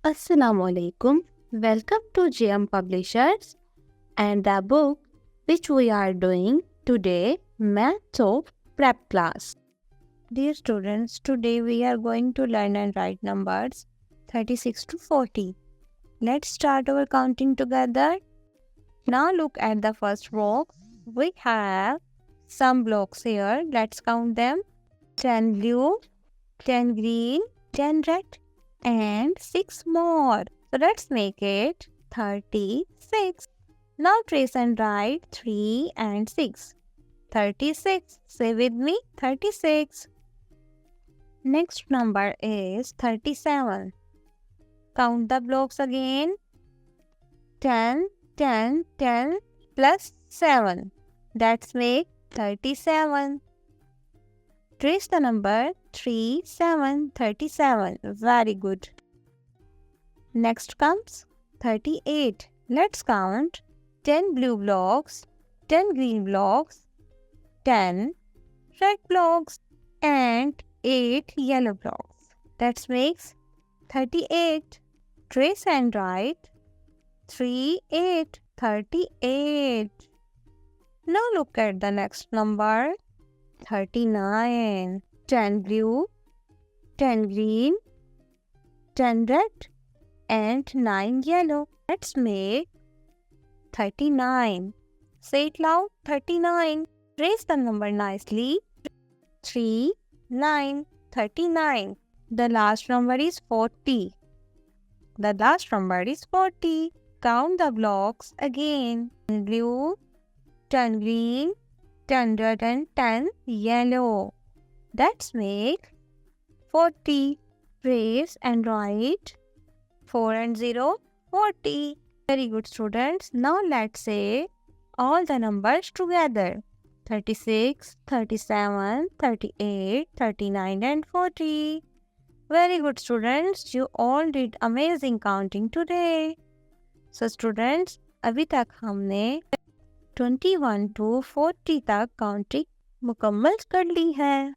Assalamualaikum. Welcome to JM Publishers and the book which we are doing today, Maths of Prep Class. Dear students, today we are going to learn and write numbers 36 to 40. Let's start our counting together. Now look at the first box. We have some blocks here. Let's count them. 10 blue, 10 green, 10 red, and 6 more. So let's make it 36. Now trace and write 3 and 6. 36. Say with me, 36. Next number is 37. Count the blocks again. 10, 10, 10 plus 7. That's make 37. Trace the number 3, 7, 37. Very good. Next comes 38. Let's count 10 blue blocks, 10 green blocks, 10 red blocks, and 8 yellow blocks. That makes 38. Trace and write 3, 8, 38. Now look at the next number. 39. 10 blue, 10 green, 10 red, and 9 yellow. Let's make 39. Say it loud, 39. Trace the number nicely. 3, 9, 39. The last number is 40. The last number is 40. Count the blocks again. 10 blue, 10 green, 10 red and 10 yellow. That's make 40. Trace and write 4 and 0, 40. Very good students. Now let's say all the numbers together. 36, 37, 38, 39 and 40. Very good students. You all did amazing counting today. So students, अभी तक हमने 21 to 40 तक counting मुकम्मल कर ली है।